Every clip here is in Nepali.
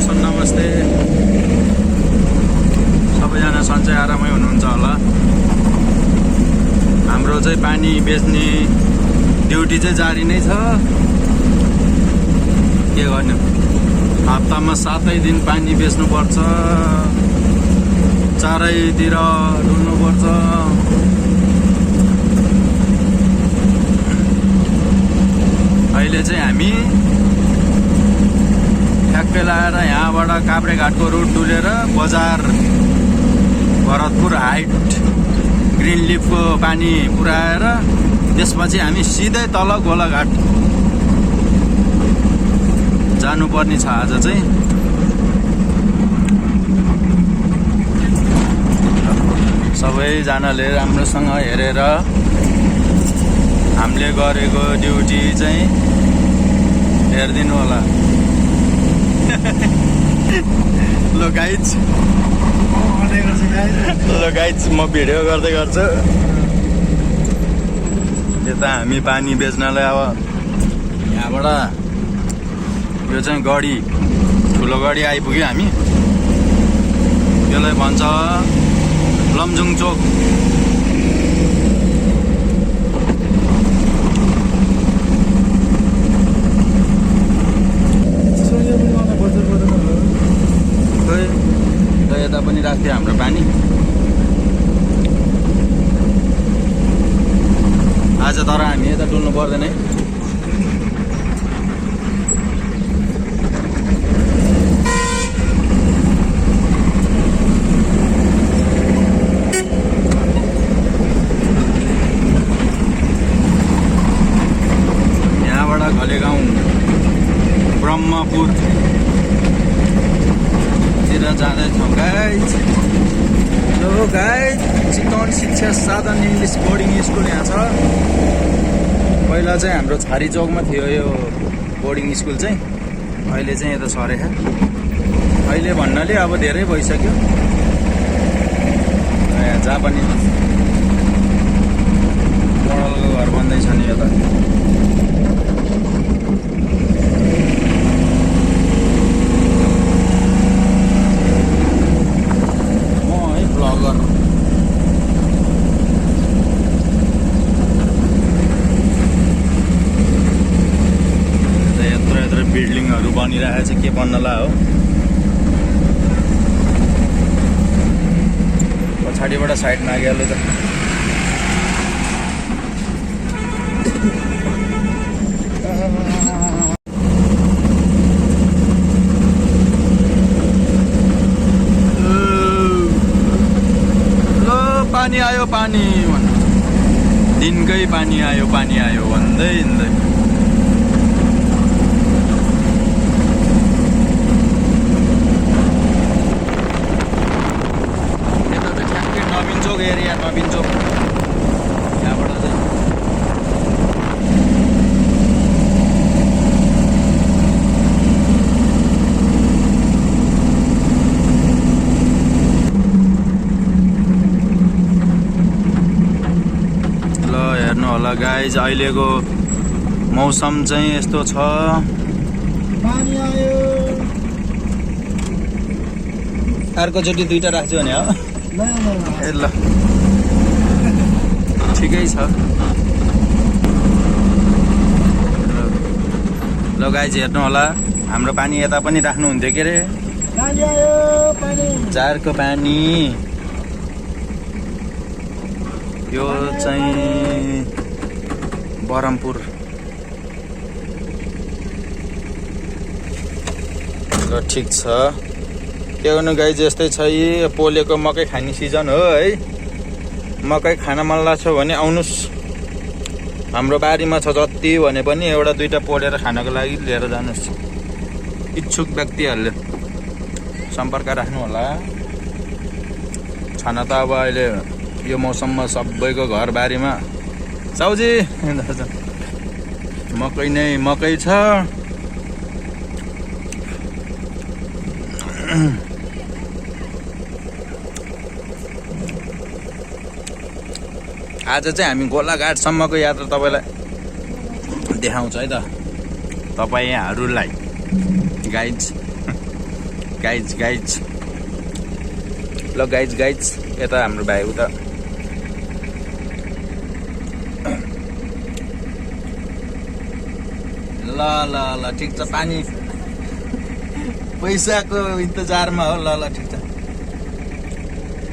दर्शन नमस्ते। सबैजना सन्चै आरामै हुनुहुन्छ होला। हाम्रो चाहिँ पानी बेच्ने ड्युटी चाहिँ जारी नै छ। के गर्नु, हप्तामा 7 दिन पानी बेच्नुपर्छ, चारैतिर डुल्नुपर्छ। अहिले चाहिँ हामी ठ्याक्कै लगाएर यहाँबाट काभ्रेघाटको रुट डुलेर बजार भरतपुर हाइट ग्रिन लिफको पानी पुर्याएर त्यसपछि हामी सिधै तल गोलाघाट जानुपर्ने छ। आज चाहिँ सबैजनाले राम्रोसँग हेरेर हामीले गरेको ड्युटी चाहिँ हेरिदिनु होला। ल गाइज, म भिडियो गर्दै गर्छु। यता हामी पानी बेच्नलाई अब यहाँबाट यो चाहिँ गडी, ठुलो गडी आइपुग्यो। हामी यसलाई भन्छ लमजुङ चोक। यता पनि राख्थ्यो हाम्रो पानी। आज तर हामी यता डुल्नु पर्दैन है। यहाँबाट घलेगाउँ ब्रह्मपुर जाँदैछौँ गाइज। हेलो गाइज, चितवन शिक्षा साधन इङ्ग्लिस बोर्डिङ स्कुल यहाँ छ। पहिला चाहिँ हाम्रो छारी चौकमा थियो यो बोर्डिङ स्कुल चाहिँ, अहिले चाहिँ यता सरेछ। अहिले भन्नाले अब धेरै भइसक्यो। यहाँ जापानिज मोडलको घर बन्दैछ नि यता। बिल्डिङहरू बनिरहेको छ, के बन्नला हो। पछाडिबाट साइडमा आइहाल्यो त। पानी आयो पानी, दिनकै पानी आयो भन्दै हिँड्दै। एरिया नवीन चोक, यहाँबाट चाहिँ ल हेर्नु होला गाइज। अहिलेको मौसम चाहिँ यस्तो छ। पानी आयो। अर्कोचोटि 2टा राख्छु भने हो। ए ल ठिकै छ। ल गाइज हेर्नु होला, हाम्रो पानी यता पनि राख्नुहुन्थ्यो के अरे, जारको पानी। यो चाहिँ बरमपुर। ल ठिक छ। के गर्नु गाइज, यस्तै छ। पोलेको मकै खाने सिजन हो है। मकै खान मन लाग्छ भने आउनुहोस्, हाम्रो बारीमा छ। जति भने पनि एउटा 2टा पोलेर खानको लागि लिएर जानुहोस्। इच्छुक व्यक्तिहरूले सम्पर्क राख्नु होला। छन त अब अहिले यो मौसममा सबैको घर बारीमा साउजी मकै नै मकै छ। आज चाहिँ हामी गोलाघाटसम्मको यात्रा तपाईँलाई देखाउँछ है त, तपाईँहरूलाई गाइड्स। गाइज ल गाइज यता हाम्रो भाइ उता ल ठिक छ पानी पैसाको इन्तजारमा हो ल ठिक छ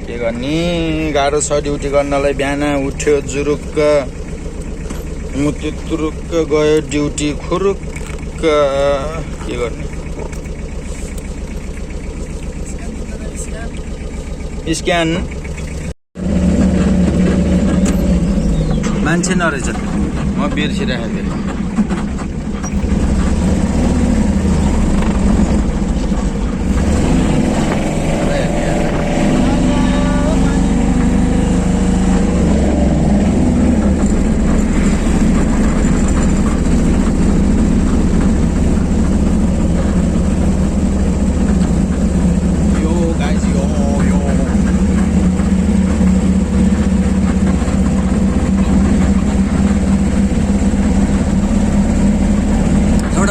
के गर्ने गाह्रो छ ड्युटी गर्नलाई बिहान उठ्यो जुरुक्क मुतुरुक्क गयो ड्युटी खुरुक्क के गर्ने स्क्यान मान्छे नरहेछ म बिर्सिरहेको थिएँ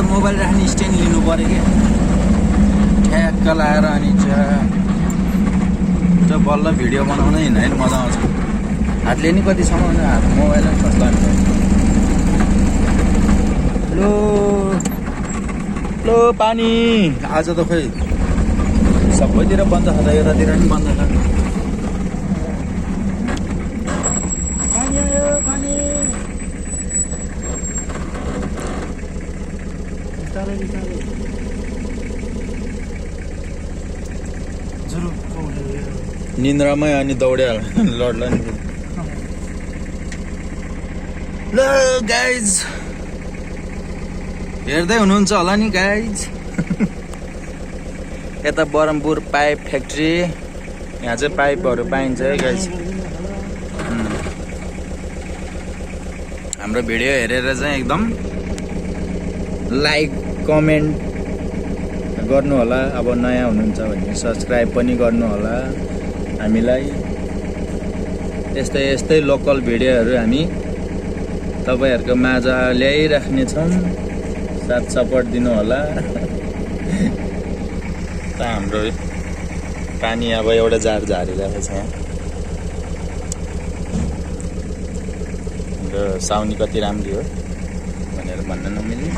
मोबाइल राख्ने स्ट्यान्ड लिनु पऱ्यो कि ठ्याक्क लाएर अनि चाहिँ बल्ल भिडियो बनाउन हिँड्दैन मजा आउँछ हातले नि कति समाउनु हात मोबाइलमा खस्ला लो पानी आज त खोइ सबैतिर बन्द छ त यतातिर पनि बन्द छ पानी आयो पानी निन्द्रामै अनि दौड्याल लड्ला नि ल गाइज हेर्दै हुनुहुन्छ होला नि गाइज यता बरमपुर पाइप फ्याक्ट्री यहाँ चाहिँ पाइपहरू पाइन्छ है गाइज हाम्रो भिडियो हेरेर चाहिँ एकदम लाइक कमेन्ट गर्नु होला अब नयाँ हुनुहुन्छ भने सब्सक्राइब पनि गर्नु होला हामीलाई यस्तै लोकल भिडियोहरू हामी तपाईहरुको माझ ल्याइराख्ने छौं साथ सपोर्ट दिनु होला त हाम्रो पानी अब एउटा जार झारिरहेको छ र साउनी कति राम्रो हो भनेर भन्न नमिल्ने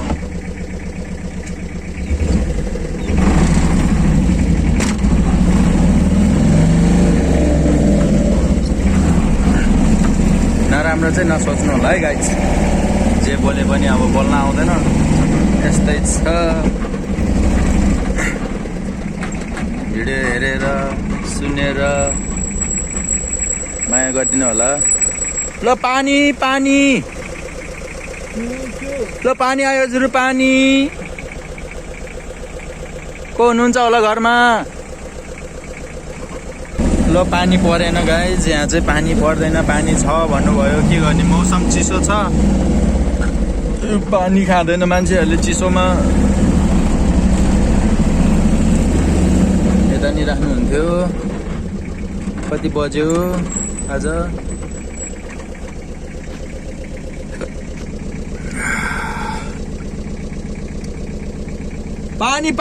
नराम्रो चाहिँ नसोच्नु होला है गाइज जे बोले पनि अब बोल्न आउँदैन यस्तै छ भिडियो हेरेर सुनेर माया गरिदिनु होला ल पानी ल पानी आयो हजुर पानी को हुनुहुन्छ होला घरमा ल पानी परेन गाइज यहाँ चाहिँ पानी पर्दैन पानी छ भन्नुभयो के गर्ने मौसम चिसो छ पानी खाँदैन मान्छेहरूले चिसोमा यता नि राख्नुहुन्थ्यो कति बज्यो आज पानी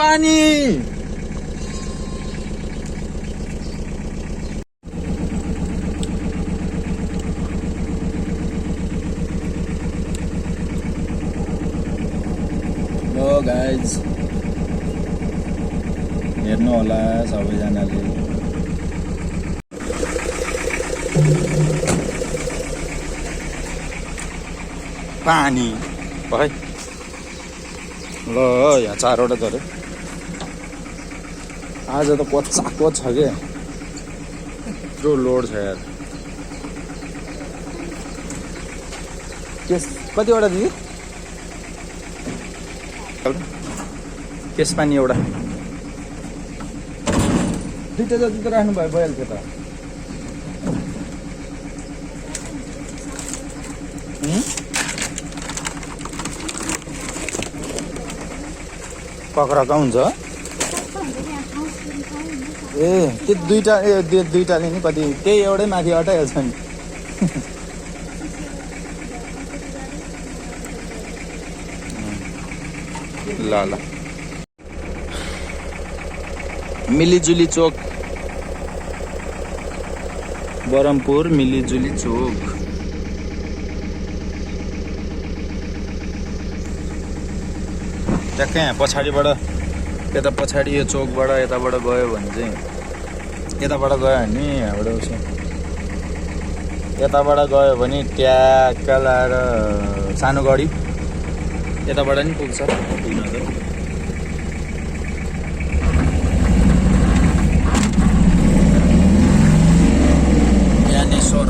गाइज हेर्नु होला सबैजनाले पानी है ल यहाँ 4 वटा झऱ्यो आज त कोचाको छ के यत्रो लोड छ यार कतिवटा दिदी केस पानी एउटा दुईटा जति त राख्नु भयो भइहाल्थ्यो त पक्राका हुन्छ ए त्यो दुईटाले नि कति त्यही एउटै माथि अटाइहाल्छ नि ल मिलीजुली चोक बरमपुर मिलीजुली चोक ट्याक्कै यहाँ पछाडिबाट यता पछाडि यो चोकबाट यताबाट गयो भने चाहिँ यताबाट गयो भने यहाँबाट उसो यताबाट गयो भने ट्याक्क लाएर सानो गढी यताबाट नि पुग्छ पुग्न त ज्ञानेश्वर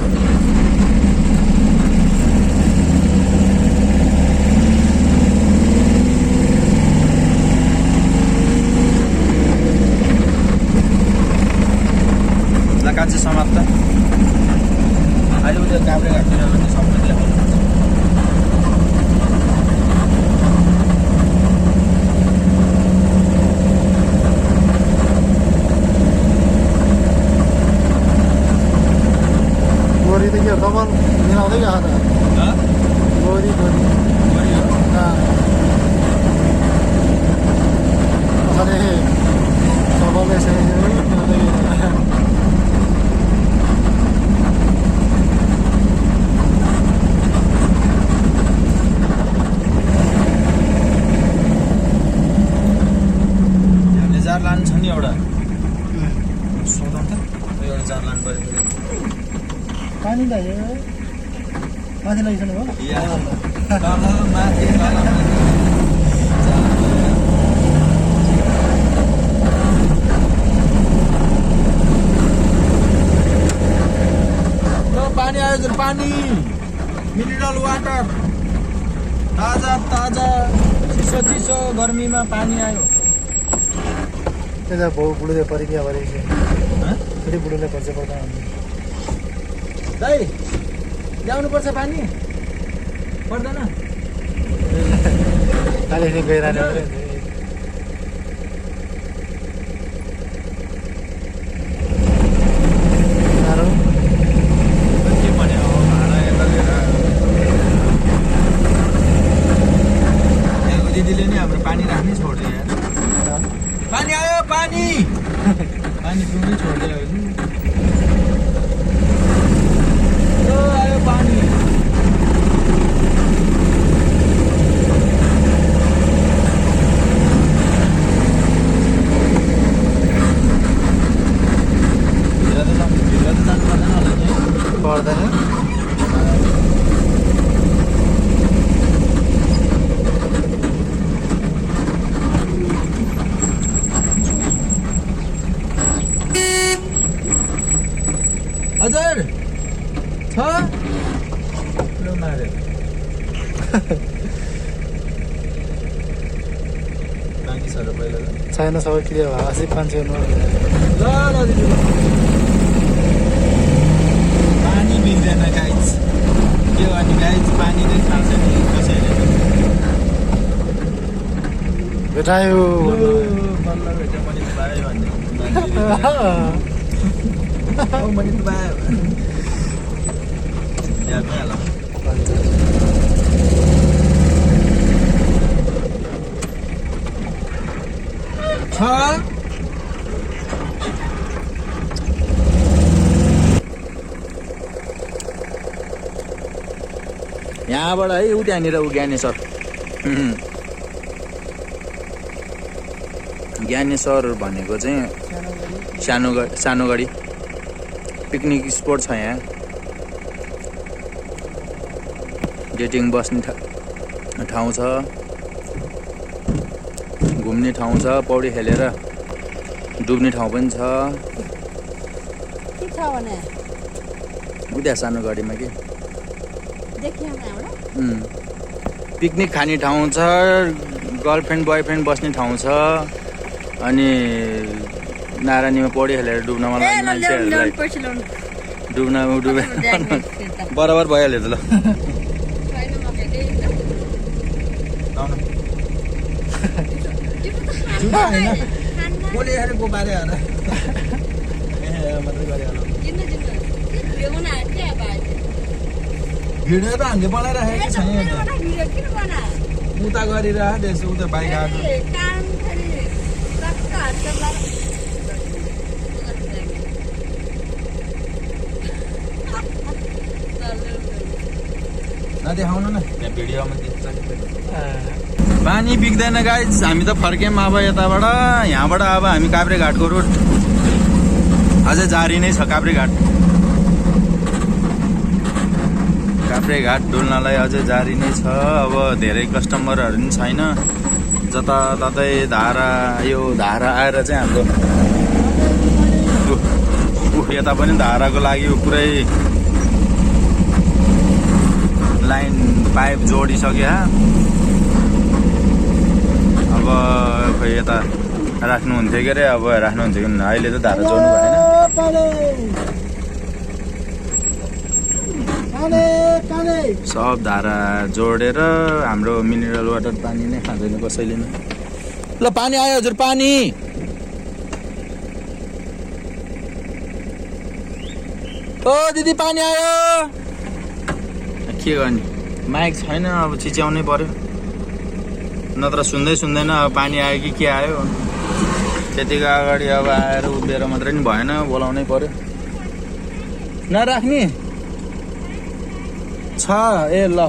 कान्छी समाप्त अहिले उयो काभ्रे घाटतिर पनि सबै देखाउनुपर्छ गोरी त के डबल मिलाउँदै गएको त गोरी गोरी गोरी हो अरे डबल यसरी मिलाउँदै जार लान्छ नि एउटा सोधौँ त एउटा जार लानु पऱ्यो पानी लाग्यो माथि लगिसक्नु भयो माथि पानी आयो पानी मिनरल वाटर ताजा ताजा चिसो चिसो गर्मीमा पानी आयो त्यता भाउ बुढोले परिक्रिया गरेको फेरि बुढोले पर्छ पर्दा दाइ ल्याउनुपर्छ पानी पर्दैन अहिले गइरहने के भन्यो भाडा यता लिएर त्यहाँको दिदीले नि हाम्रो पानी राख्नै छोड्यो यार पानी आयो पानी पानी पिउनै छोडिदियो आयो पानी भित्र त जानु पर्दैन होला नि पर्दैन हजुर छ लु मारे बाँकी छ र पहिला छैन सबै क्लियर भयो 80-500 ल दिदी पानी मिल्दैन गाइज के भने गाइज पानी नै खान्छ नि कसैले भेटायो बल्ल भेट्यो मैले पाएँ भन्ने मैले पाएँ याद भइहाल्यो छ यहाँबाट है उ त्यहाँनिर ऊ ज्ञानेश्वर ज्ञानेश्वर भनेको चाहिँ सानो गाडी पिकनिक स्पोट छ यहाँ डेटिङ बस्ने ठाउँ छ घुम्ने ठाउँ छ पौडी खेलेर डुब्ने ठाउँ पनि छ उता सानो गाडीमा के पिकनिक खाने ठाउँ छ गर्लफ्रेन्ड बोयफ्रेन्ड बस्ने ठाउँ छ अनि नारायणीमा पौडी खेलेर डुब्नमा लाग्ने मान्छेहरूलाई डुबे बराबर भइहाल्यो त ल बोले को बारे भिडियो त हामीले बनाइराखेको छैन उता गरिरहेको त्यसो उता बाइक आएको देखाउन न यहाँ भिडियोमा देख्छ पानी बिग्दैन गाइज हामी त फर्क्यौँ अब यताबाट यहाँबाट अब हामी काभ्रेघाटको रोड अझै जारी नै छ काभ्रेघाट डुल्नलाई अझै जारी नै छ अब धेरै कस्टमरहरू पनि छैन जताततै धारा आएर चाहिँ हाम्रो यता पनि धाराको लागि पुरै लाइन पाइप जोडिसक्यो अब खोइ यता राख्नुहुन्थ्यो के अरे अब राख्नुहुन्थ्यो कि अहिले त धारा जोड्नु भएन सब धारा जोडेर हाम्रो मिनरल वाटर पानी नै खाँदैन कसैले नै ल पानी आयो हजुर पानी ओ दिदी पानी आयो के गर्ने माइक छैन अब चिच्याउनै पर्यो नत्र सुन्दैन अब पानी आयो कि के आयो त्यतिको अगाडि अब आएर उभिएर मात्रै नि भएन बोलाउनै पर्यो नराख्ने छ ए ल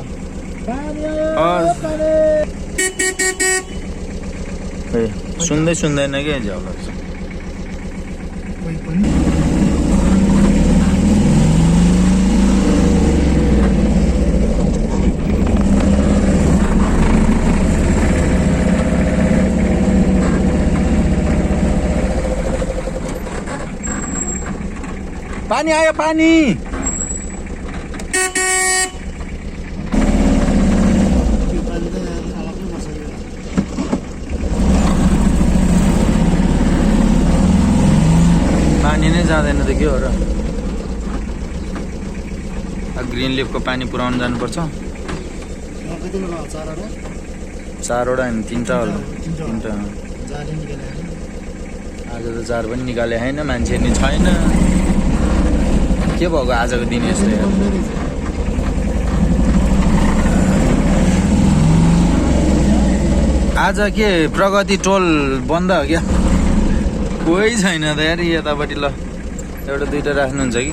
सुन्दैन क्या झ्याउला पानी आयो पानी पानी नै जाँदैन त के हो र ग्रिन लिफको पानी पुऱ्याउनु जानुपर्छ 4वटा होइन 3टा होला 3टा आज त 4 पनि निकाले होइन मान्छे नि छैन के भएको आजको दिन यस्तो आज के प्रगति टोल बन्द हो क्या कोही छैन त यार यतापट्टि ल एउटा 2टा राख्नुहुन्छ कि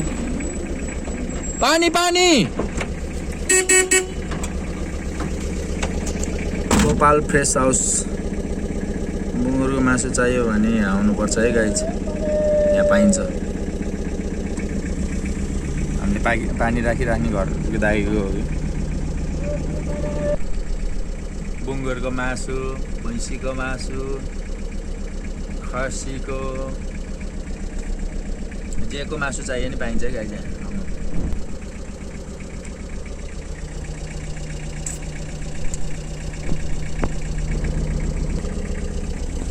पानी गोपाल फ्रेस हाउस बुङ्गुरको मासु चाहियो भने आउनुपर्छ है गाइज यहाँ पाइन्छ हामीले पानी राखिराख्ने घर दाइको हो कि बुङ्गुरको मासु भैँसीको मासु खसीको जेको मासु चाहियो नि पाइन्छ गाइज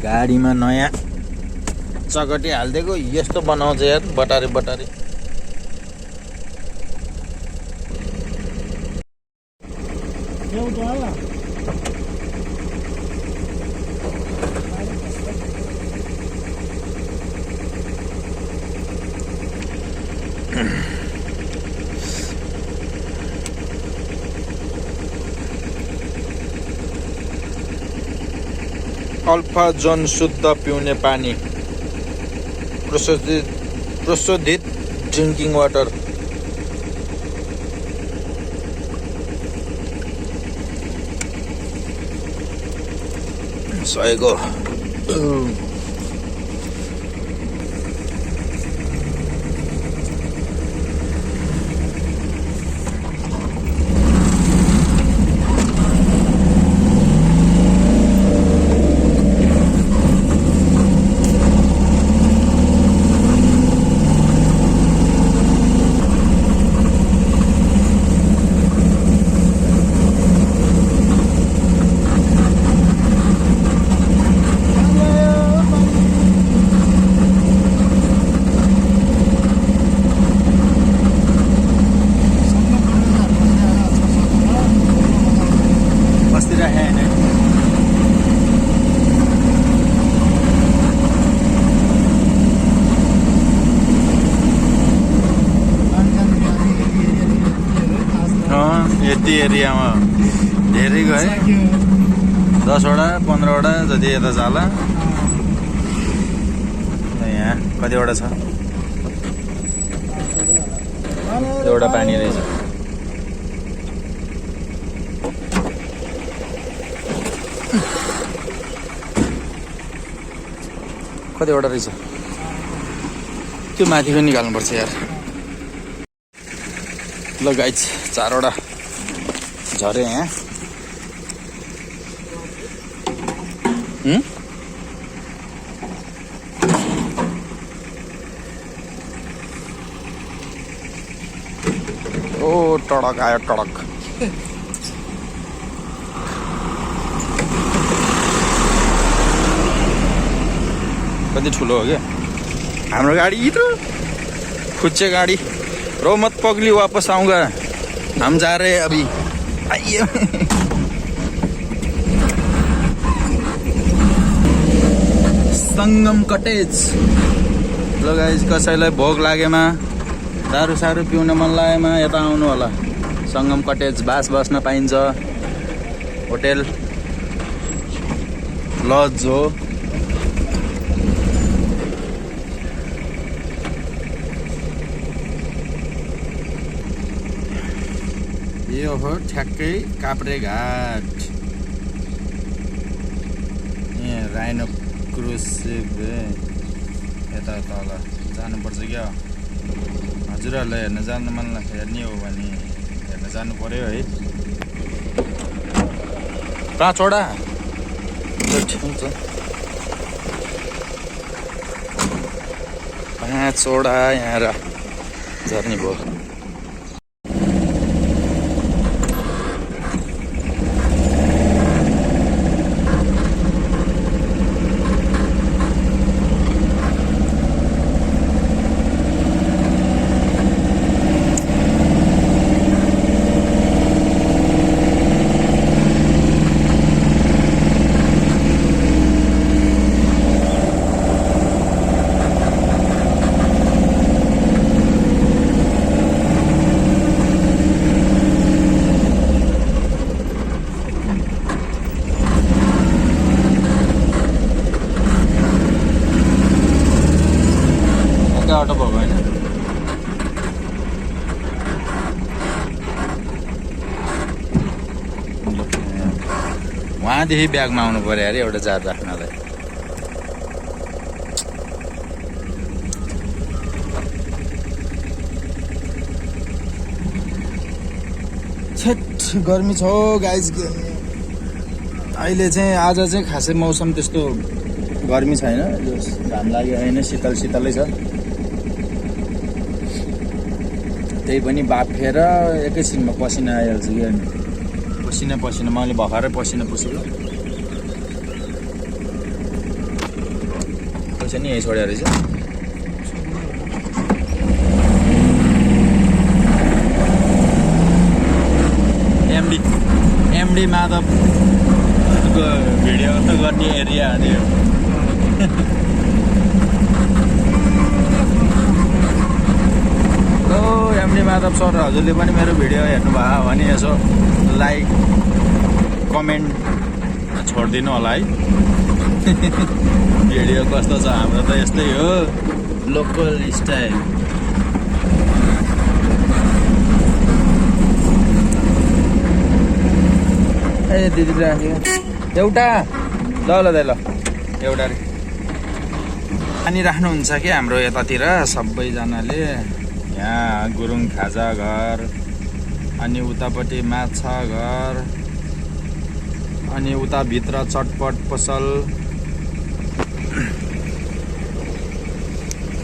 गाडीमा नयाँ चकटी हालिदिएको यस्तो बनाउँछ यार बटारे अल्फा जोन शुद्ध पिउने पानी प्रशोधित ड्रिङ्किङ वाटर सहेको यति एरियामा धेरै गए 10वटा 15वटा जति यता जाला यहाँ कतिवटा छ एउटा पानी रहेछ कतिवटा रहेछ त्यो माथिको निकाल्नुपर्छ यार। ल गाइज 4वटा झरे यहाँ। ओ टडक आयो टडक। कति ठुलो हो क्या हाम्रो गाडी यत्रो खुच्चे गाडी। रो मत पगली वापस आऊंगा हम जा रहे हैं अभी। आइए संगम कटेज। ल गाइज कसैलाई भोक लागेमा दारू सारू पिउन मन लागेमा यता आउनु होला। संगम कटेज बास बस्न पाइन्छ। होटेल लज हो। यो हो ठ्याक्कै काभ्रेघाट। यहाँ राइनो क्रुज यता तल जानुपर्छ क्या। हजुरहरूलाई हेर्न जानु मन हेर्ने हो भने हेर्न जानु पर्यो है। 5वटा ठिक हुन्छ। 5वटा यहाँ झर्ने भयो। अटो भएको होइन। वहाँदेखि ब्यागमा आउनु पर्यो अरे एउटा जार राख्नलाई। छेट गर्मी छ गाइज। अहिले चाहिँ आज चाहिँ खासै मौसम त्यस्तो गर्मी छैन। घाम लाग्यो होइन, शीतल शीतलै छ। त्यही पनि बाफेर एकैछिनमा पसिना आइहाल्छ कि। अनि पसिना मैले भर्खरै पसिना पुसेको। पैसा नि यहीँ छोडेर रहेछ। एमडी माधवको भिडियो गर्ने एरिया हो त्यो। एमडी माधव सर हजुरले पनि मेरो भिडियो हेर्नुभयो भने यसो लाइक कमेन्ट छोडिदिनु होला है। भिडियो कस्तो छ हाम्रो त यस्तै हो, लोकल स्टाइल। ए दिदी राख्यो एउटा। ल एउटा रे पानी राख्नुहुन्छ कि हाम्रो यतातिर सबैजनाले। यहाँ गुरुङ खाजा घर, अनि उतापट्टि माछा घर, अनि उता भित्र चटपट पसल।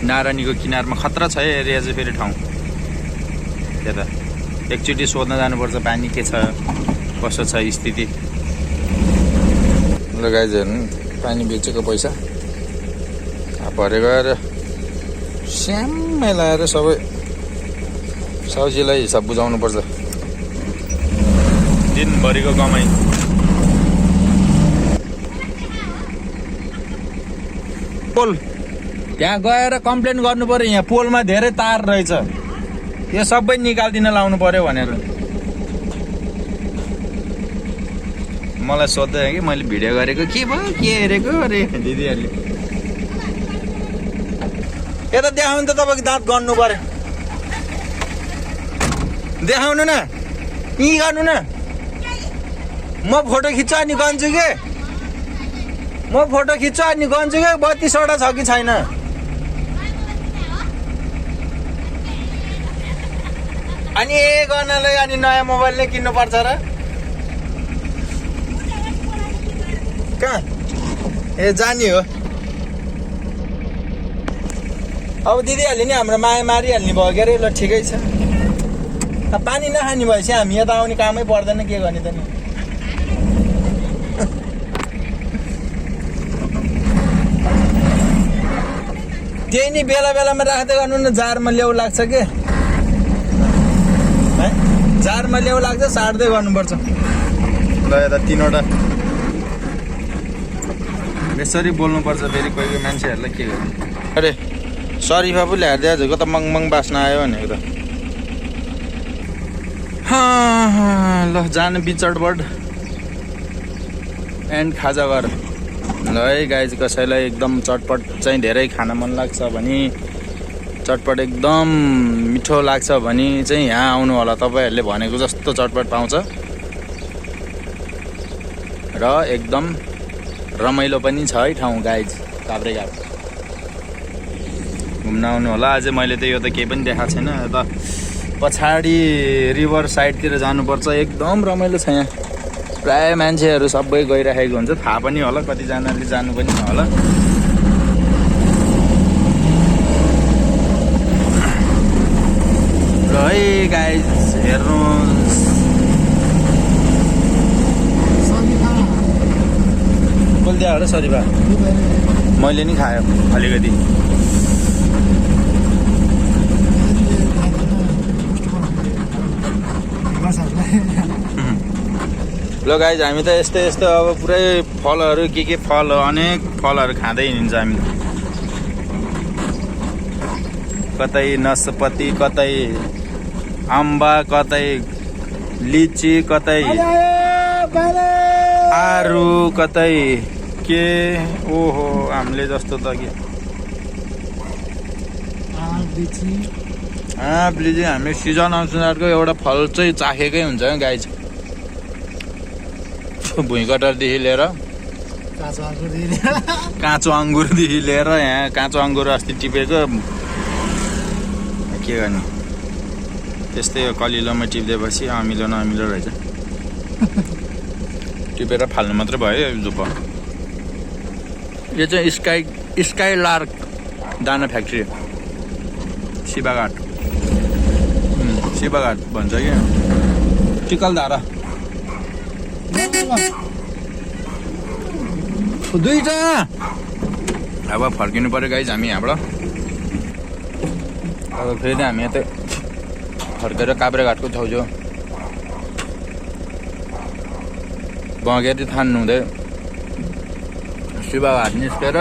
नारायणीको किनारमा खतरा छ एरिया चाहिँ फेरि ठाउँ। त्यता एकचोटि सोध्न जानुपर्छ पानी के छ कसो छ स्थिति। ल गाइज हेर्नु पानी बेचेको पैसा भरे गएर स्याम्मै लगाएर सबै साउजीलाई हिसाब बुझाउनु पर्छ। दिनभरिको कमाइ। पोल त्यहाँ गएर कम्प्लेन गर्नु पर्यो। यहाँ पोलमा धेरै तार रहेछ, यो सबै निकालिदिन लाउनु पर्यो भनेर। मलाई सोध्दै कि मैले भिडियो गरेको के भयो के हेरेको अरे दिदीहरूले। यता देखाउनु त तपाईँको दाँत गर्नु पर्यो। देखाउनु न, यहीँ गर्नु न। म फोटो खिच्छु अनि गन्छु के। म फोटो खिच्छु अनि गन्छु क्या 32वटा छ कि छैन अनि गर्नलाई अनि नयाँ मोबाइल नै किन्नु पर्छ र कहाँ ए जाने हो अब दिदीहरूले नि हाम्रो माया मारिहाल्ने भयो के अरे ल ठिकै छ पानी नखाने भएपछि हामी यता आउने कामै पर्दैन के गर्ने त नि त्यही नि बेला बेलामा राख्दै गर्नु न जारमा ल्याउ लाग्छ के है जारमा ल्याउ लाग्छ साट्दै गर्नुपर्छ ल यता 3वटा यसरी बोल्नुपर्छ फेरि कोही कोही मान्छेहरूलाई के गर्ने अरे सरिफा पो ल्याएर दिएको त मङमङ बास्न आयो भनेको त ल जानु बिचडबड एन्ड खाजा गर ल है गाइज कसैलाई एकदम चटपट चाहिँ धेरै खान मन लाग्छ भने चटपट एकदम मिठो लाग्छ भने चाहिँ यहाँ आउनु होला तपाईँहरूले भनेको जस्तो चटपट पाउँछ र एकदम रमाइलो पनि छ है ठाउँ गाइज काभ्रेघाट घुम्न आउनु होला अझै मैले त यो त केही पनि देखाएको छैन यता पछाडि रिभर साइडतिर जानुपर्छ एकदम रमाइलो छ यहाँ प्राय मान्छेहरू सबै गइराखेको हुन्छ थाहा पनि होला कतिजनाले जानु पनि होला र है गाइज हेर्नुहोस् कसले दियो होला सरिफा मैले नि खायो अलिकति ल गाइज हामी त यस्तो यस्तो अब पुरै फलहरू के फल हो अनेक फलहरू खाँदै हिँड्छ हामी कतै नस्पति कतै अम्बा कतै लिची कतै आरु कतै के ओहो हामीले जस्तो त के लिची हामी सिजन अनुसारको एउटा फल चाहिँ चाखेकै हुन्छ गाइज भुइँकटरदेखि लिएर काँचो अङ्गुरदेखि लिएर यहाँ काँचो अङ्गुर अस्ति टिपेको के गर्ने त्यस्तै हो कलिलोमा टिप्देपछि अमिलो नअमिलो रहेछ टिपेर फाल्नु मात्रै भयो जुप यो चाहिँ स्काई लार्क दाना फ्याक्ट्री शिवाघाट भन्छ कि टिकलधारा दुईटा अब फर्किनु पर्यो गाइज हामी यहाँबाट अब फेरि हामी यतै फर्केर काभ्रेघाटको छेउछेउ बगेरी थान्नु हुँदै शिवाघाट निस्केर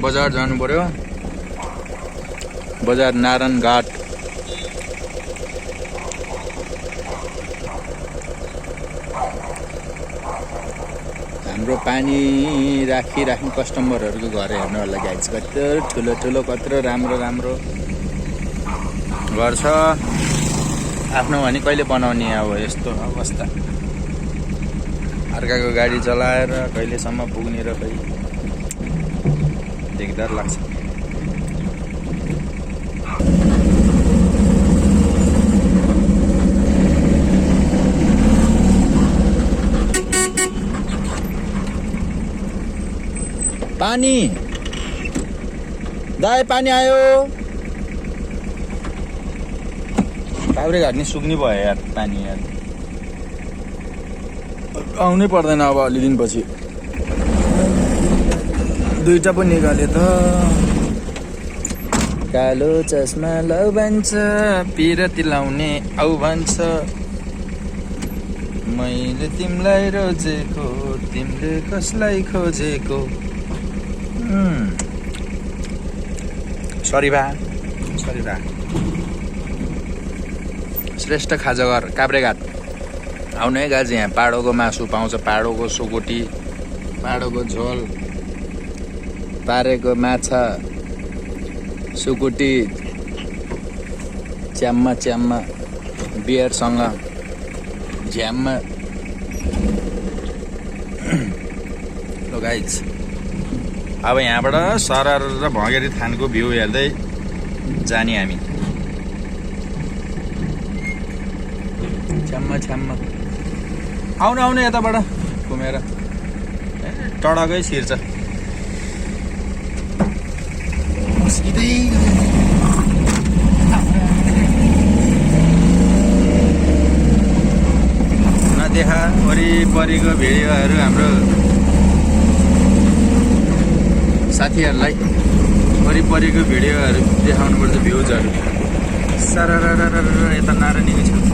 बजार जानु पर्यो बजार नारायणघाट हाम्रो पानी राखिराख्ने कस्टमरहरूको घर हेर्नु होला गाइज कत्रो ठुलो ठुलो कत्रो राम्रो राम्रो घर छ आफ्नो भने कहिले बनाउने अब यस्तो अवस्था अर्काको गाडी चलाएर कहिलेसम्म पुग्ने र कहिले दिगदार लाग्छ पानी दाइ पानी आयो काभ्रेघाट नि सुक्ने भयो यार पानी यार आउनै पर्दैन अब अलि दिनपछि दुईटा पो निकाल्यो त कालो चस्मा लौ भन्छ पिरती लाउने औ भन्छ मैले तिमीलाई रोजेको तिमीले कसलाई खोजेको सरिभा श्रेष्ठ खाजाघर काभ्रेघाट आउनु है गाजी यहाँ पाडोको मासु पाउँछ पाडोको सुकुटी पाडोको झोल पारेको माछा सुकुटी च्याम्मा बियरसँग झ्याममा गाइज अब यहाँबाट सरर र भँगेरी थानको भ्यू हेर्दै जाने हामी छ्याम्म छ्याम्म आउनु आउनु यताबाट घुमेर टडकै छिर्छ सिधै नदेखा वरिपरिको भिडियोहरू हाम्रो साथीहरूलाई वरिपरिको भिडियोहरू देखाउनुपर्छ भ्युजहरू सारा यता नारायणीको छ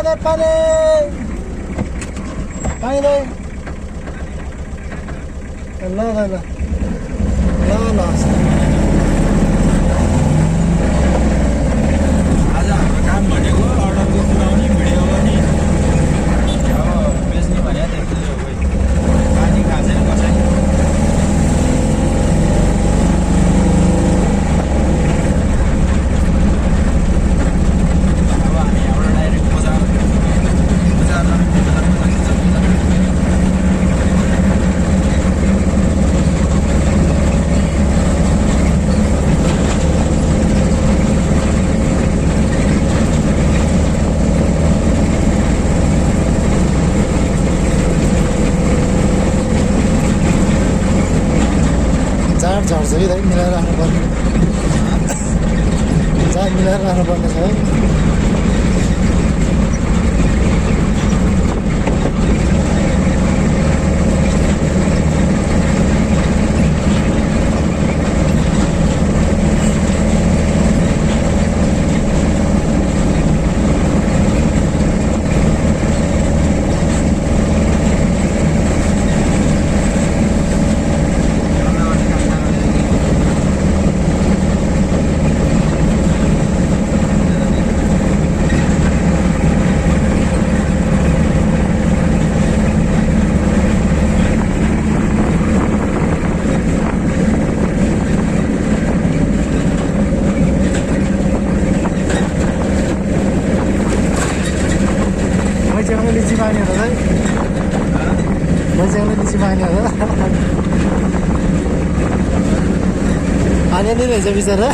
ल पानी पानी दे ल ल ल ल ल आज हाम्रो काम भनेको अर्डरको पुऱ्याउने भिडियो गर्ने बेच्ने भने पानी खान्छ नि कसैले झर्छ कि दाइ मिलाएर राख्नुपर्ने चार मिलाएर राख्नुपर्ने छ है रक्सी माग्ने हो अलिअलि रहेछ बिचरा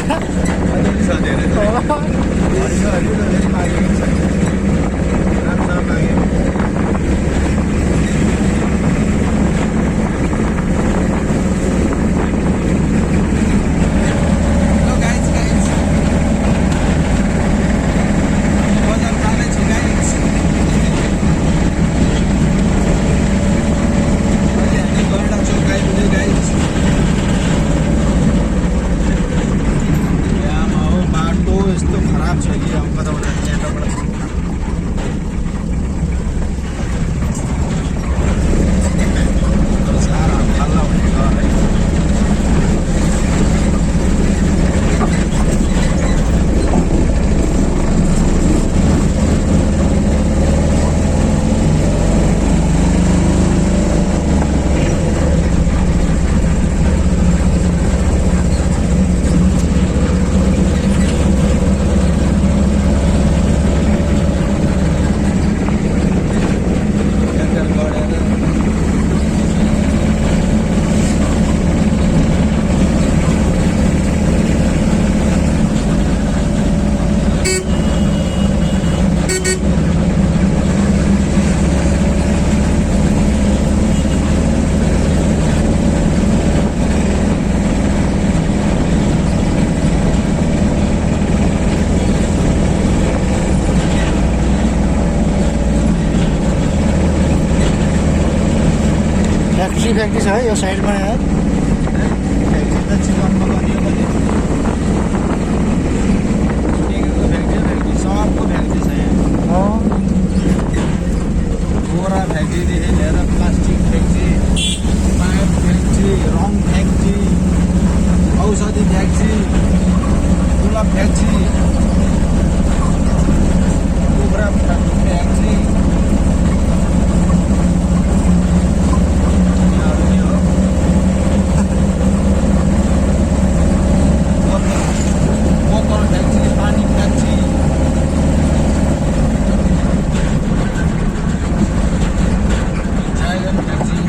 फ्याक्ट्री छ है यो साइडमा यार फ्याक्ट्री त चिकनमा बनियो भने सबको फ्याक्ट्री छ यहाँ बोरा फ्याक्ट्रीदेखि लिएर प्लास्टिक फ्याक्ट्री पाइप फ्याक्ट्री रङ फ्याक्ट्री औषधि फ्याक्ट्री गुलाब फ्याक्ट्री कुखुरा फ्याक्ट्री बोतल फ्याक्ट्री पानी फ्याक्ट्री ड्राइगन फ्याक्ट्री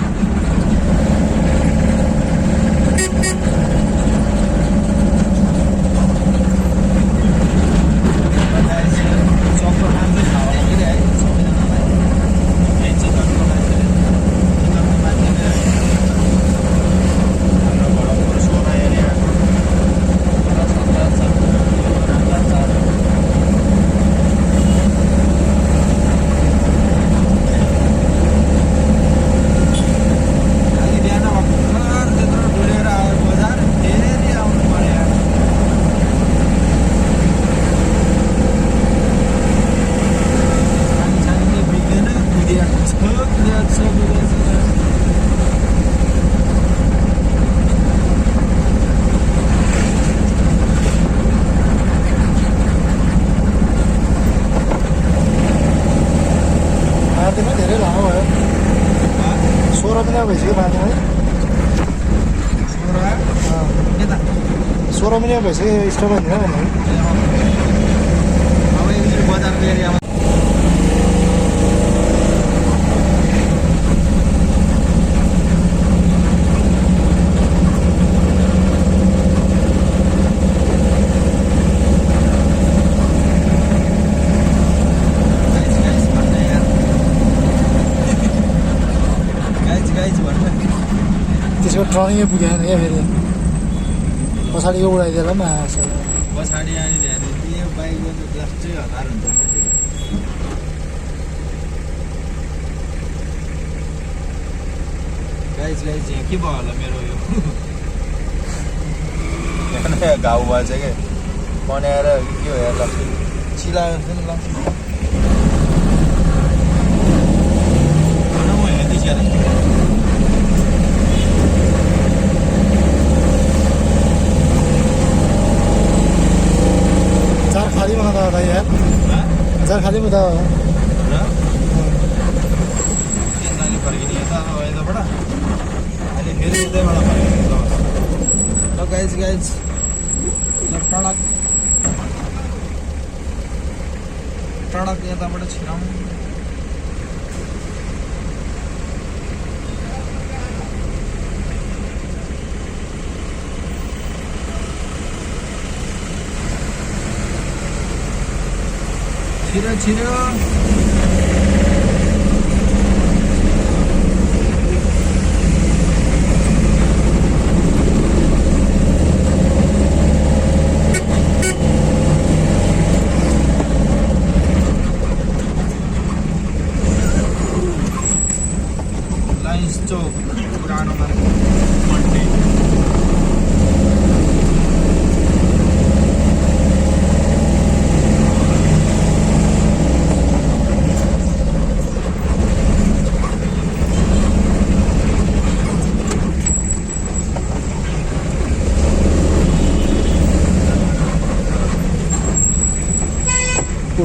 धेरै लामो भयो 16 मिनट भइसक्यो बाँध्नु है 16 मिनट भइसक्यो स्टप भइदिनु भने अब यो बजारको एरियामा त्यसको ट्रनिङै पुगेन क्या फेरि पछाडिको उडाइदिएर पनि आएको छ पछाडि आएर यो बाइकको त जस्तै हतार हुन्छ गाइज यहाँ के भयो होला मेरो यो घाउ भएछ क्या बनाएर के हो हेर्दा चिलाएको जस्तो नि लाग्छ म हेर्दैछु खाली में था भाई यार हजार खाली में था तो गाइज टडक यताबाट छिराउँ छिरो छिरो लाइन्स चौक पुरानो मन्डी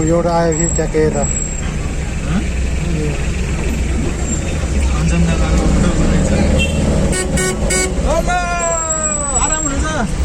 एउटा आयो कि ट्याक्कै यता आराम हुनुहुन्छ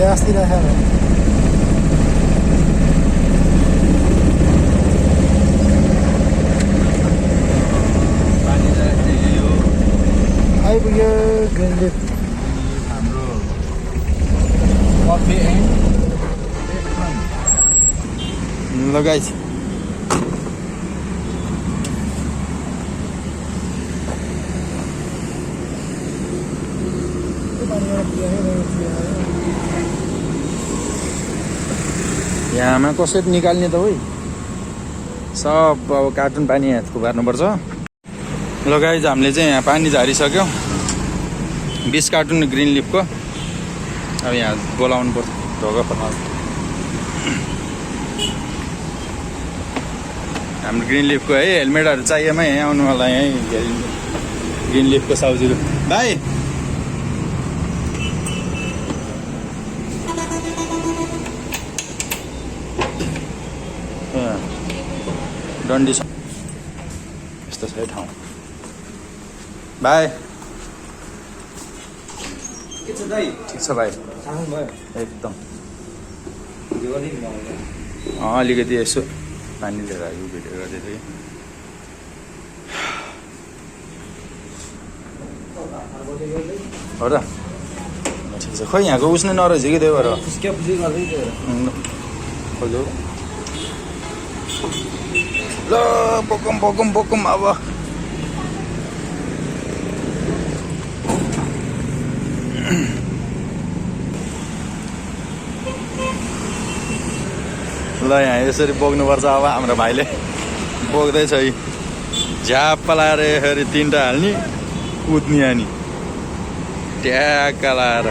अस्ति राखेर आइपुग्यो ग्रिन लिफ हाम्रो कफी एन्ड लगाइछ यहाँमा कसरी निकाल्ने त होइ सब अब कार्टुन पानी यहाँ थुपार्नुपर्छ ल गाइज हामीले चाहिँ यहाँ पानी झारिसक्यो 20 कार्टुन ग्रिन लिफको अब यहाँ बोलाउनु पर्छ ढोका हाम्रो ग्रिन लिफको है हेलमेटहरू चाहिएमा यहीँ आउनु होला यहीँ ग्रिन लिफको साउजीहरू भाइ डन्डी छ यस्तो छ ठाउँ भाइ के छ दाइ ठिक छ भाइ सानो भयो एकदम यो अलिकति यसो पानी लिएर आयो भिडियो गर्दै थिएँ हो र ठिक छ खोइ यहाँको उस नै नरहेछ कि त्यही भएर फुस्क्या फुस्की गर्दै थियो खोल्यो ल बोकम बोकम बोकम अब ल यहाँ यसरी बोक्नुपर्छ अब हाम्रो भाइले बोक्दैछ है झ्याप्प लाएर यसरी 3टा हाल्ने कुद्ने अनि ट्याक्क लाएर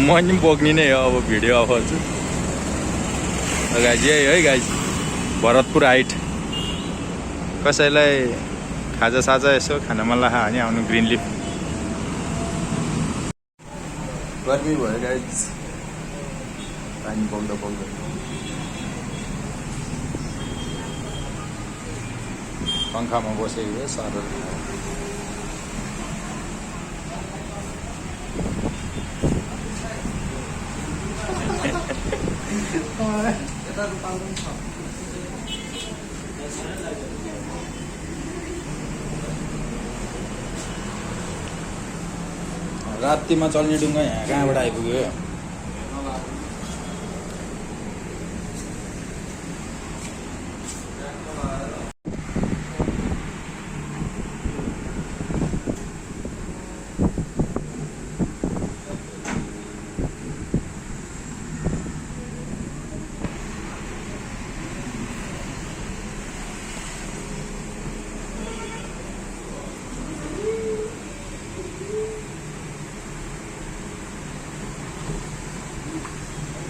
म नि बोक्ने नै हो अब भिडियो अब गाइज यही है गाइज भरतपुर हाइट कसैलाई खाजा साजा यसो खान मन लाग्यो भने आउनु ग्रिन लिफ गर्मी भयो गाइज पानी बग्दा बग्दा पङ्खामा बसेको साह्रो रातिमा चल्ने डुङ्गा यहाँ कहाँबाट आइपुग्यो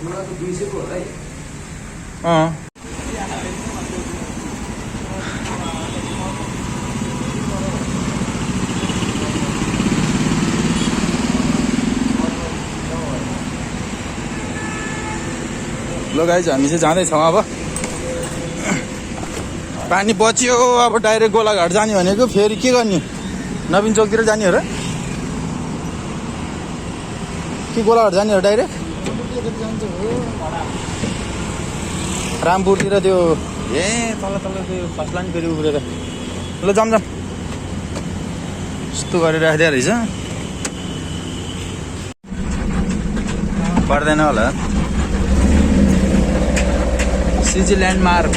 मलाई त 200 को होला है ल गाइज हामी चाहिँ जाँदैछौँ अब पानी बच्यो अब डाइरेक्ट गोलाघाट जाने भनेको फेरि के गर्ने नवीन चौकतिर जाने हो र कि गोलाघाट जाने हो डाइरेक्ट रामपुरतिर त्यो ए तल तल त्यो फसला नि फेरि उब्रेर ल जाम यस्तो गरेर राखिदिएको रहेछ पर्दैन होला सिजी ल्यान्डमार्क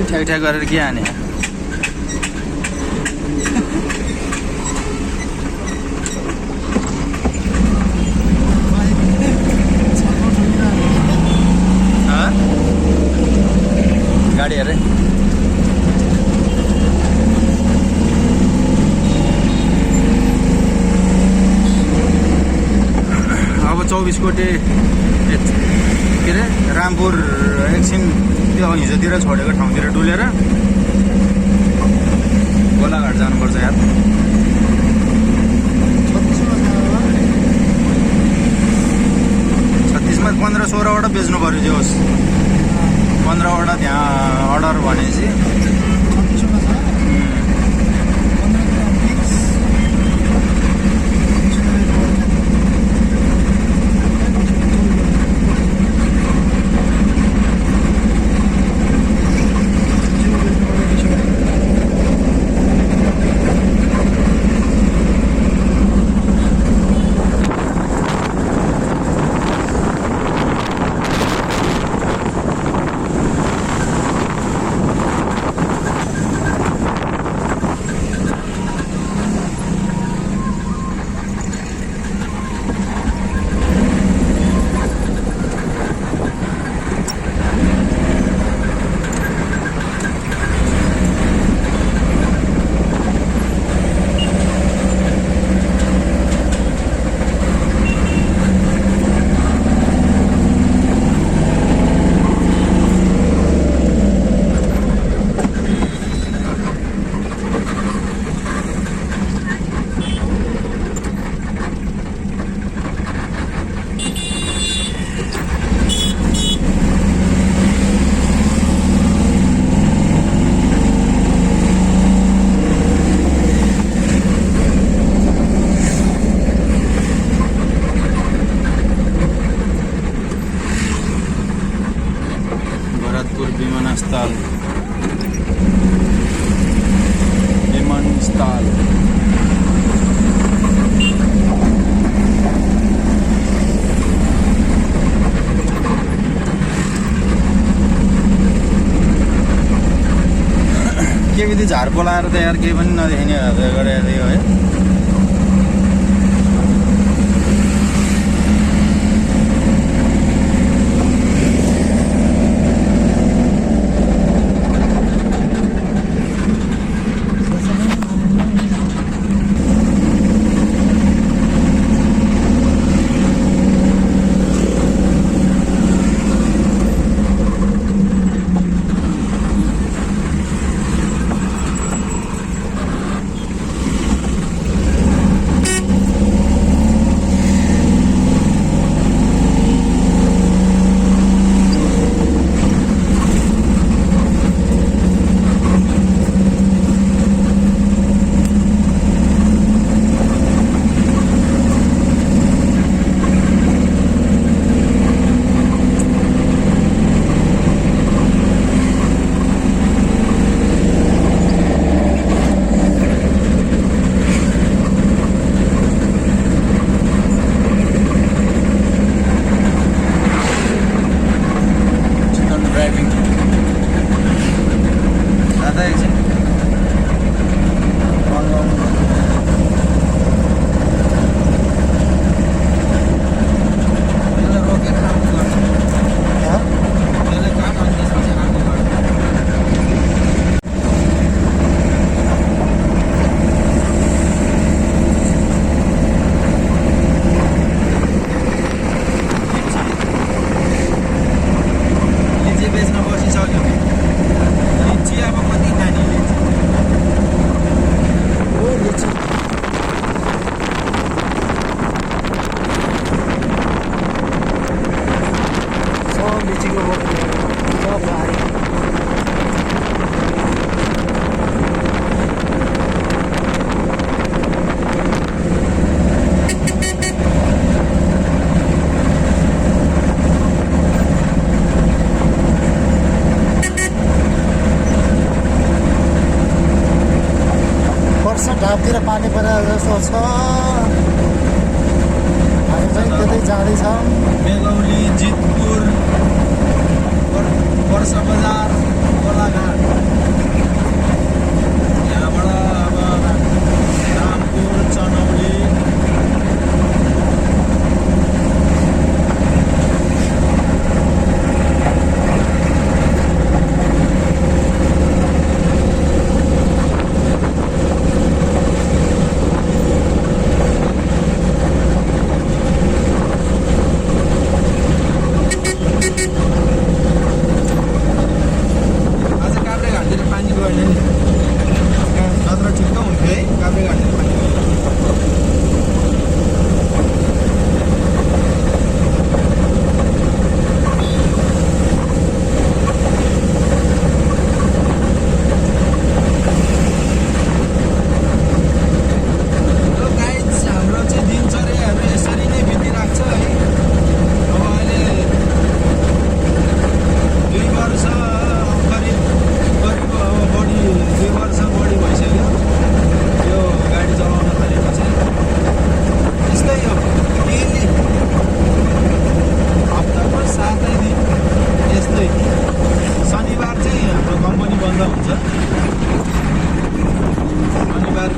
ठ्याक ठ्याक गरेर के हाने गाडी हेरे अब 24 कोटे के अरे रामपुर एकछिन त्यो हिजोतिर छोडेको ठाउँतिर डुलेर गोलाघाट जानुपर्छ यार 36मा 15-16 वटा बेच्नु पर्यो जे होस् 15 वटा त्यहाँ अर्डर भनेपछि विमानस्थल के विधि झार बोलाएर त यार केही पनि नदेखिने गरेर है वर्ष ढापतिर पानी परेको जस्तो छ। हामी चाहिँ त्यतै जाँदैछौँ। मेघौली, जितपुर, वर्षा बजार, गोलाघाट, यहाँबाट अब रामपुर, चनौली,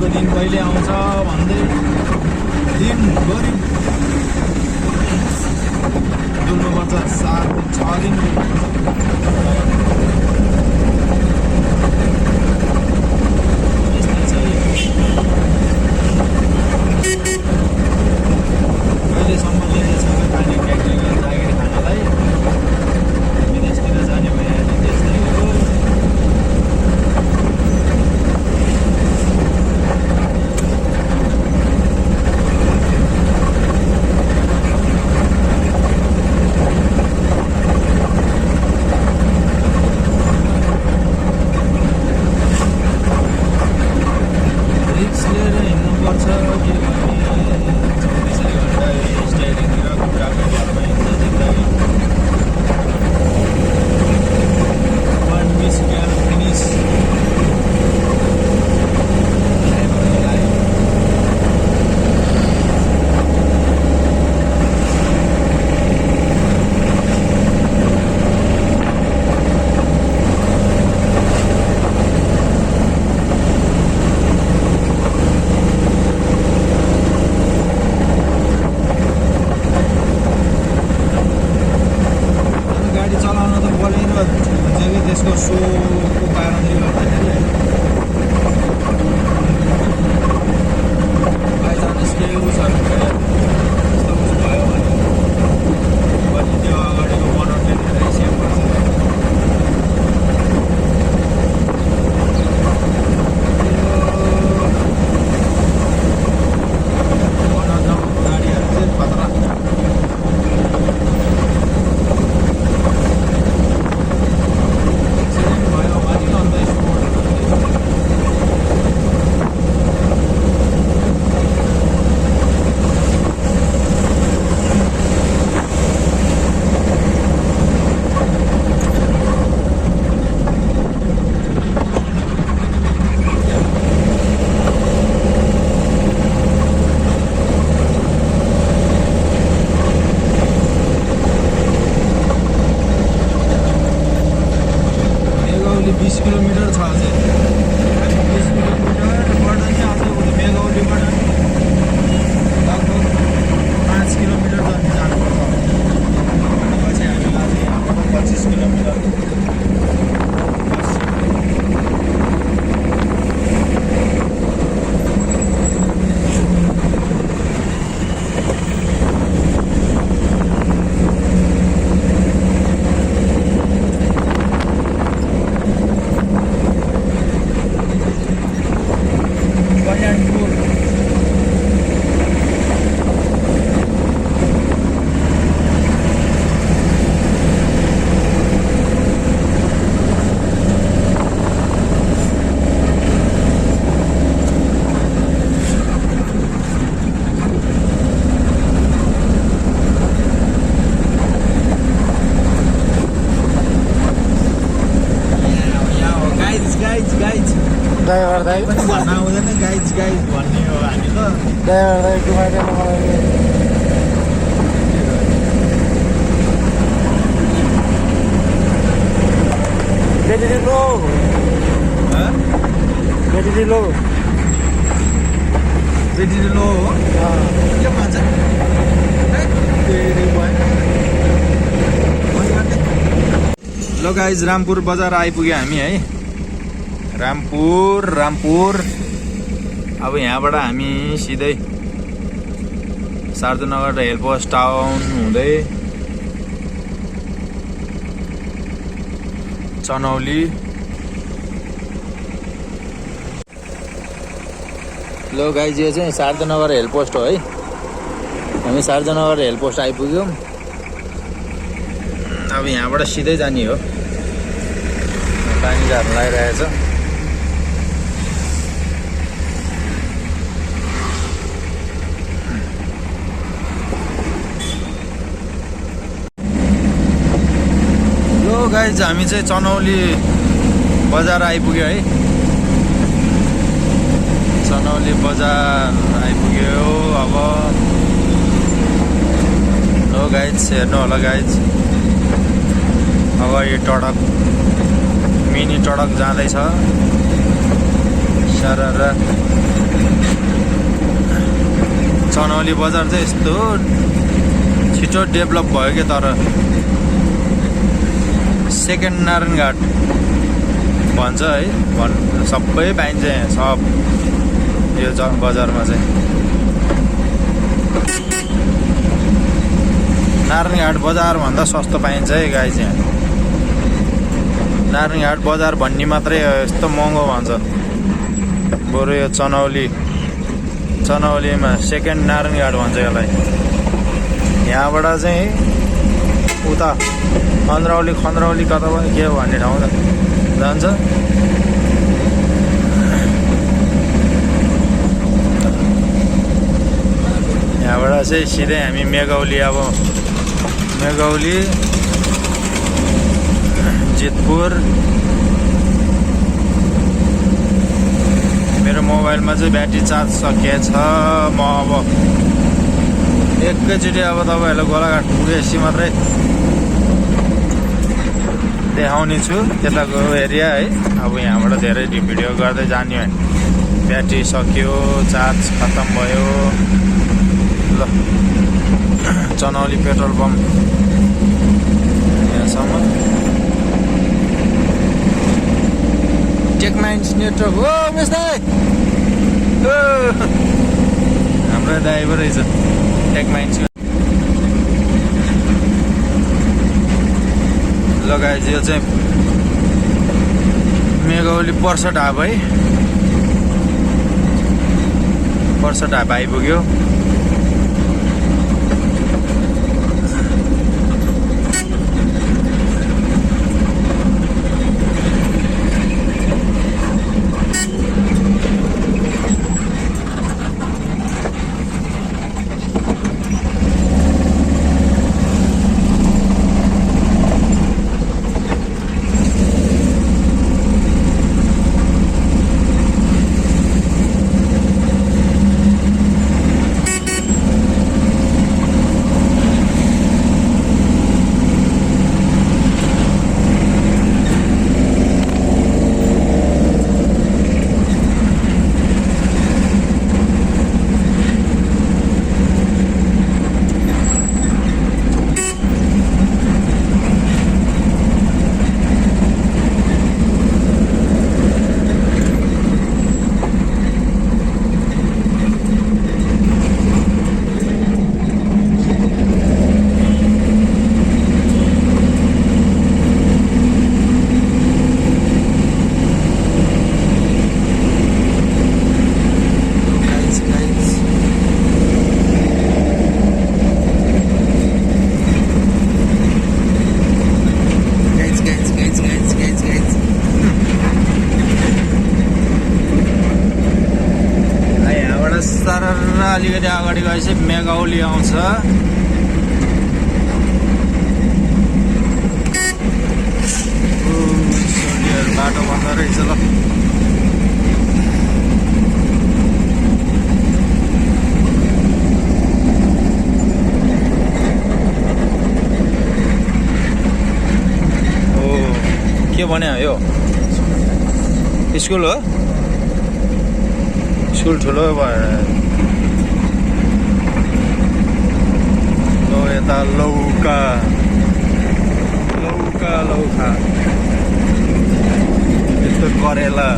दिन कहिले आउँछ भन्दै दिनभरि डुल्नुपर्छ। 6 दिन यस्तै छ। अहिलेसम्म लिने छ पानी ट्याक्टर जागिर खानलाई। विदेशतिर जाने भइहाल्यो त्यस्तै हो। त्यसको सोको कारणले गर्दाखेरि बाइचान्स केही उस त्यस्तो उस भयो भने त्यो अगाडिको मोटरले धेरै सेभ गर्छ। गाडीहरू चाहिँ खतरा। मेघौली 20 किलोमिटर छ अझै। 20 किलोमिटरबाट चाहिँ अझै उता मेघौलीबाट लगभग 5 किलोमिटर जति जानुपर्छ। पछि हामीलाई चाहिँ यहाँबाट 25 किलोमिटर ड्राइभर दाइ पनि भन्न आउँदैन गाइज गाइज भन्ने हो हामी त ड्राइभर दाइ घुमाइदिनु मलाई ब्याट्री लो ब्याट्री लो त्यति लो हो के भन्छ ल गाइज रामपुर बजार आइपुग्यो हामी है रामपुर अब यहाँबाट हामी सिधै शारदानगर हेलपोस्ट टाउन हुँदै चनौली ल गाइज यो चाहिँ शारदानगर हेलपोस्ट हो है हामी शारदानगर हेलपोस्ट आइपुग्यौँ अब यहाँबाट सिधै जाने हो पानी झार्नु लागिरहेछ गाइज हामी चाहिँ चनौली बजार आइपुग्यो है चनौली बजार आइपुग्यो अब हो गाइज हेर्नु होला गाइज अब यो टडक मिनी टडक जाँदैछ सरर चनौली बजार चाहिँ यस्तो छिटो डेभलप भयो क्या तर सेकेन्ड नारायणघाट भन्छ है सबै पाइन्छ यहाँ सब यो बजारमा चाहिँ नारायणघाट बजारभन्दा सस्तो पाइन्छ है गाई चाहिँ नारायणघाट बजार भन्ने मात्रै यस्तो महँगो भन्छ बरु यो चनौलीमा सेकेन्ड नारायणघाट भन्छ यसलाई यहाँबाट चाहिँ उता खन्द्रौली कता के भन्ने ठाउँ जान्छ यहाँबाट चाहिँ सिधै हामी मेघौली जितपुर मेरो मोबाइलमा चाहिँ ब्याट्री चार्ज सकिएछ म अब एकैचोटि अब तपाईँहरूलाई गोलाघाट पुगेपछि मात्रै देखाउने छु त्यताको एरिया है अब यहाँबाट धेरै भिडियो गर्दै जाने हो ब्याट्री सक्यो चार्ज खत्तम भयो ल चनौली पेट्रोल पम्प यहाँसम्म टेकमाइन्स नेटवर्क हो मेस्ताई हाम्रो ड्राइभर रहेछ टेकमाइन्स लगाएछ यो चाहिँ मेघौली पर्सा ढाबा है पर्सा ढाबा आइपुग्यो अलिकति अगाडि गएपछि मेघौली आउँछ बाटो बन्द रहेछ ल स्कुल हो स्कुल ठुलो भएर यता लौका लौका लौका यस्तो करेला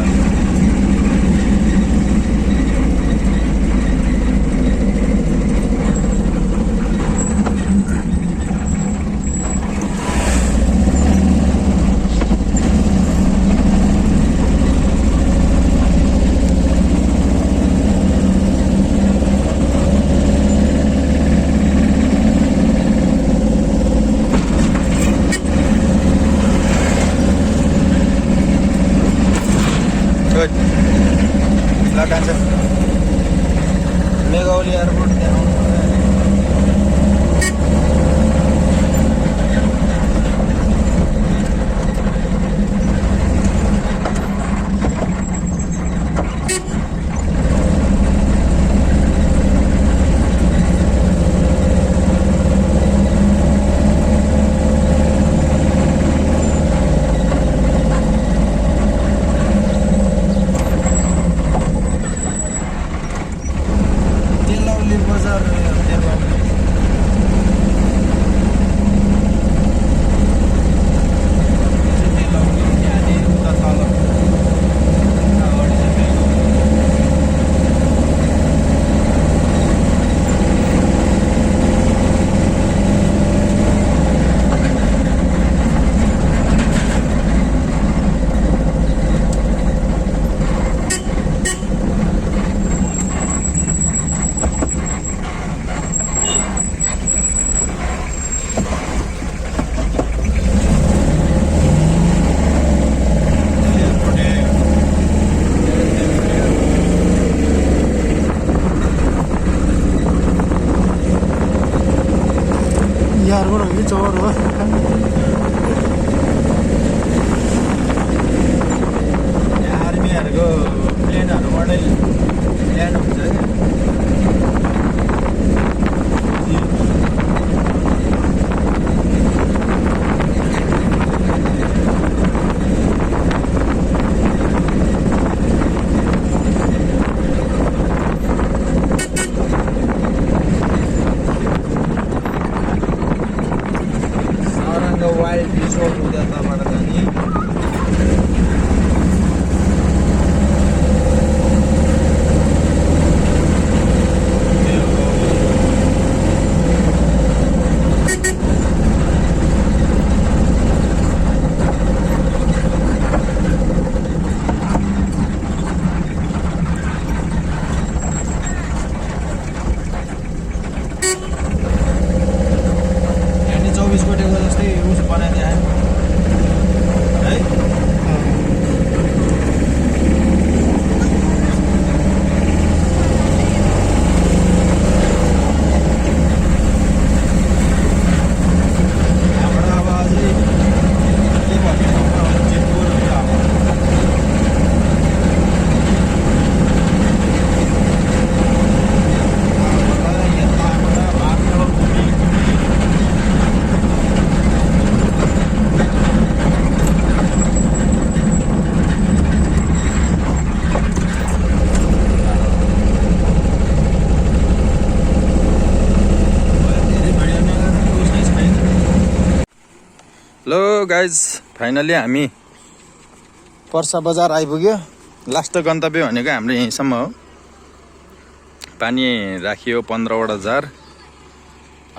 लगान्छ मेघौली एयरपोर्ट त्यहाँ एयरपोर्ट हो कि चौर हो आर्मीहरूको प्लेनहरूबाटै ल्यान्ड हुन्छ वाइल्ड रिसोर्ट उद्याताबाट जाने हेलो गाइज फाइनली हामी पर्सा बजार आइपुग्यो लास्ट गन्तव्य भनेको हाम्रो यहीँसम्म हो पानी राखियो 15वटा जार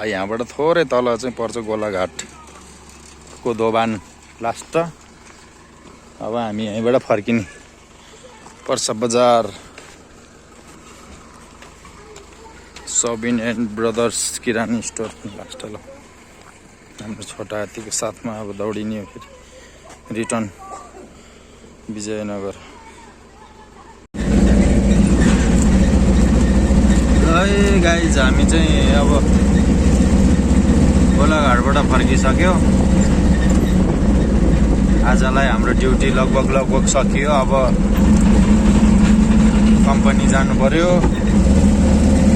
यहाँबाट थोरै तल चाहिँ पर्छ गोलाघाटको दोभान लास्ट अब हामी यहीँबाट फर्किने पर्सा बजार सबिन एन्ड ब्रदर्स किराना स्टोर लास्ट ल हाम्रो छोटा हात्तीको साथमा अब दौडिने हो फेरि रिटर्न विजयनगर है गाइज हामी चाहिँ अब गोलाघाटबाट फर्किसक्यो आजलाई हाम्रो ड्युटी लगभग सकियो अब कम्पनी जानु पर्यो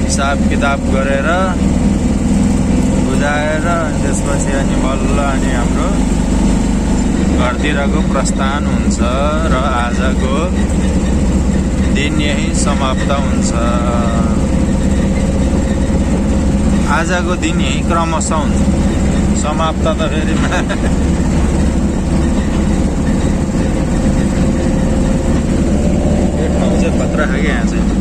हिसाब किताब गरेर बुझाएर त्यसपछि अनि बल्ल अनि हाम्रो घरतिरको प्रस्थान हुन्छ र आजको दिन यही समाप्त हुन्छ। आजको दिन यही क्रमशः हुन्छ, समाप्त त फेरि यो ठाउँ चाहिँ खतरा खायो यहाँ चाहिँ।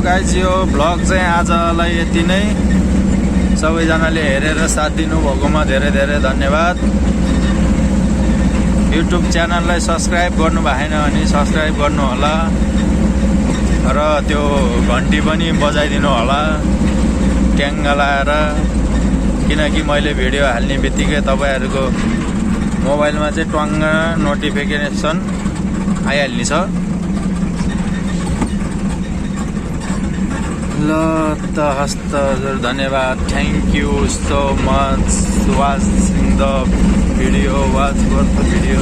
गाइज यो भ्लग चाहिँ आजलाई यति नै। सबैजनाले हेरेर साथ दिनुभएकोमा धेरै धेरै धन्यवाद। युट्युब च्यानललाई सब्सक्राइब गर्नु भएन भने सब्सक्राइब गर्नु होला र त्यो घन्टी पनि बजाइदिनु होला ट्याङ्गा लाएर, किनकि मैले भिडियो हाल्ने बित्तिकै तपाईँहरूको मोबाइलमा चाहिँ ट्वाङ्ग नोटिफिकेसन आइहाल्नेछ। ल त हस्त हजुर, धन्यवाद। Thank you so much watching the video, watch for the video.